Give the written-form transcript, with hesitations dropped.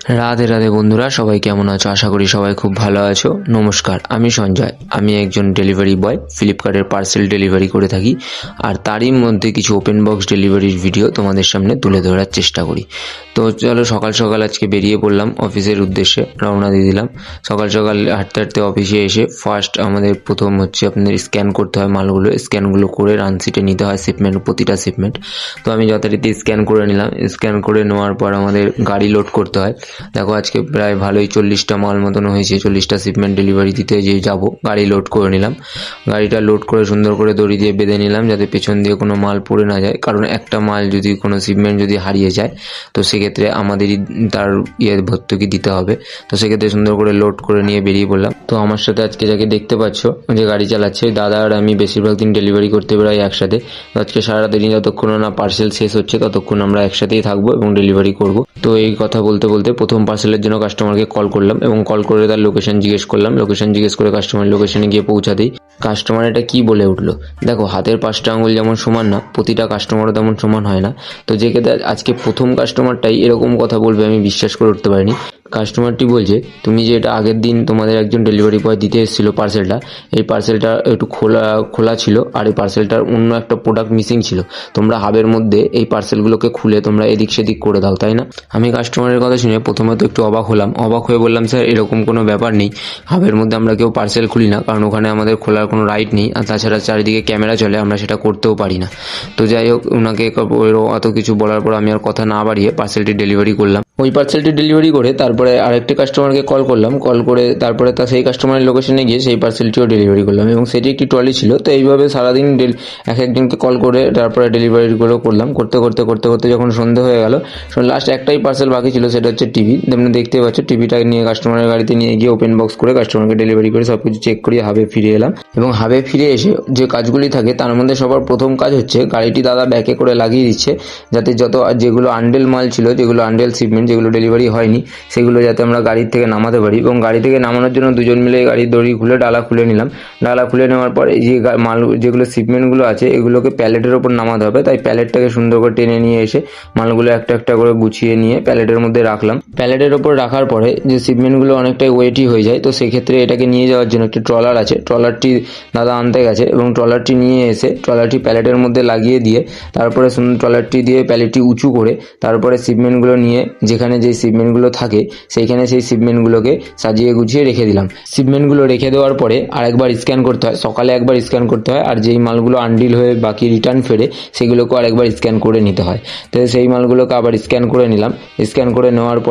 রাধে রাধে বন্ধুরা, সবাই কেমন আছো? আশা করি সবাই খুব ভালো আছো। নমস্কার, আমি সঞ্জয়। আমি একজন ডেলিভারি বয়, ফ্লিপকার্টের পার্সেল ডেলিভারি করে থাকি। আর তারই মধ্যে কিছু ওপেন বক্স ডেলিভারির ভিডিও তোমাদের সামনে তুলে ধরার চেষ্টা করি। তো চলো, সকাল সকাল আজকে বেরিয়ে পড়লাম অফিসের উদ্দেশ্যে, রওনা দিয়ে দিলাম। সকাল সকাল হাঁটতে হাঁটতে অফিসে এসে ফার্স্ট আমাদের প্রথম হচ্ছে আপনাদের স্ক্যান করতে হয় মালগুলো। স্ক্যানগুলো করে রানশিটে নিতে হয় শিপমেন্ট, প্রতিটা শিপমেন্ট। তো আমি যথারীতি স্ক্যান করে নিলাম। স্ক্যান করে নেওয়ার পর আমাদের গাড়ি লোড করতে হয়। দেখো আজকে প্রায় ভালোই 40টা মাল মতন হয়েছে। 40টা শিপমেন্ট ডেলিভারি দিতে যে যাব, গাড়ি লোড করে নিলাম। গাড়িটা লোড করে সুন্দর করে দড়ি দিয়ে বেঁধে নিলাম, যাতে পেছন দিয়ে কোনো মাল পড়ে না যায়। কারণ একটা মাল যদি, কোনো শিপমেন্ট যদি হারিয়ে যায়, তো সেক্ষেত্রে আমাদেরই তার ভর্তুকি দিতে হবে। তো সেক্ষেত্রে সুন্দর করে লোড করে নিয়ে বেরিয়ে পড়লাম। তো আমার সাথে আজকে যাকে দেখতে পাচ্ছ যে গাড়ি চালাচ্ছে, দাদা আর আমি বেশিরভাগ দিন ডেলিভারি করতে বেরোই একসাথে। তো আজকে সারাদিনই যতক্ষণ না পার্সেল শেষ হচ্ছে ততক্ষণ আমরা একসাথেই থাকবো এবং ডেলিভারি করব। তো এই কথা বলতে বলতে প্রথম পার্সেলের জন্য কাস্টমারকে কল করলাম এবং কল করে তার লোকেশন জিজ্ঞেস করলাম। লোকেশন জিজ্ঞেস করে কাস্টমার লোকেশনে গিয়ে পৌঁছাতেই কাস্টমার এটা কি বলে উঠলো, দেখো হাতের 5টা আঙুল যেমন সমান না, প্রতিটা কাস্টমারও তেমন সমান হয় না। তো যে আজকে প্রথম কাস্টমারটাই এরকম কথা বলবে আমি বিশ্বাস করে উঠতে পারিনি। কাস্টমারটি বলছে, তুমি যে এটা আগের দিন তোমাদের একজন ডেলিভারি বয় দিতে এসেছিলো পার্সেলটা, এই পার্সেলটা একটু খোলা ছিল আর এই পার্সেলটার অন্য একটা প্রোডাক্ট মিসিং ছিল। তোমরা হাবের মধ্যে এই পার্সেলগুলোকে খুলে তোমরা এদিক সেদিক করে দাও, তাই না? আমি কাস্টমারের কথা শুনে প্রথমে তো একটু অবাক হলাম। অবাক হয়ে বললাম, স্যার এরকম কোনো ব্যাপার নেই, হাবের মধ্যে আমরা কেউ পার্সেল খুলি না, কারণ ওখানে আমাদের খোলার কোনো রাইট নেই। আর তাছাড়া চারিদিকে ক্যামেরা চলে, আমরা সেটা করতেও পারি না। তো যাই হোক, ওনাকে অত কিছু বলার পর আমি আর কথা না বাড়িয়ে পার্সেলটি ডেলিভারি করলাম। ওই পার্সেলটি ডেলিভারি করে তারপরে আরেকটি কাস্টমারকে কল করলাম। কল করে তারপরে সেই কাস্টমারের লোকেশনে গিয়ে সেই পার্সেলটিও ডেলিভারি করলাম এবং সেটি একটি ট্রলি ছিল। তো এইভাবে সারাদিন এক একজনকে কল করে তারপরে ডেলিভারিগুলো করলাম। করতে করতে করতে করতে যখন সন্ধে হয়ে গেল, লাস্ট একটাই পার্সেল বাকি ছিল, সেটা হচ্ছে টিভি। তোমরা দেখতে পাচ্ছ টিভিটা নিয়ে কাস্টমারের গাড়িতে নিয়ে গিয়ে ওপেন বক্স করে কাস্টমারকে ডেলিভারি করে সব কিছু চেক করিয়ে হাবে ফিরে এলাম। এবং হাবে ফিরে এসে যে কাজগুলি থাকে তার মধ্যে সবার প্রথম কাজ হচ্ছে গাড়িটি দাদা ব্যাকে করে লাগিয়ে দিচ্ছে, যাতে যেগুলো আনডেল মাল ছিল, যেগুলো আনডেল শিপমেন্ট, যেগুলো ডেলিভারি হয়নি, সেগুলো যাতে আমরা গাড়ির থেকে নামাতে পারি। এবং গাড়ি থেকে নামানোর জন্য দুজন মিলে গাড়ির দড়ি খুলে ডালা খুলে নিলাম। ডালা খুলে নেওয়ার পর এই যে মাল, যেগুলো শিপমেন্টগুলো আছে, এগুলোকে প্যালেটের ওপর নামাতে হবে। তাই প্যালেটটাকে সুন্দর করে টেনে নিয়ে এসে মালগুলো একটা একটা করে গুছিয়ে নিয়ে প্যালেটের মধ্যে রাখলাম। প্যালেটের ওপর রাখার পরে যে শিপমেন্টগুলো অনেকটাই ওয়েটি হয়ে যায়, তো সেক্ষেত্রে এটাকে নিয়ে যাওয়ার জন্য একটি ট্রলার আছে, ট্রলারটি দাদা আনতে গেছে এবং ট্রলারটি নিয়ে এসে ট্রলারটি প্যালেটের মধ্যে লাগিয়ে দিয়ে তারপরে ট্রলারটি দিয়ে প্যালেটটি উঁচু করে তারপরে শিপমেন্টগুলো নিয়ে যেখানে যে শিপমেন্টগুলো থাকে সেইখানে সেই শিপমেন্টগুলোকে সাজিয়ে গুছিয়ে রেখে দিলাম। শিপমেন্টগুলো রেখে দেওয়ার পরে আরেকবার স্ক্যান করতে হয়, সকালে একবার স্ক্যান করতে হয়, আর যেই মালগুলো আনডিল হয়ে বাকি রিটার্ন ফেরে সেগুলোকেও আরেকবার স্ক্যান করে নিতে হয়। তো সেই মালগুলোকে আবার স্ক্যান করে নিলাম। স্ক্যান করে নেওয়ার পর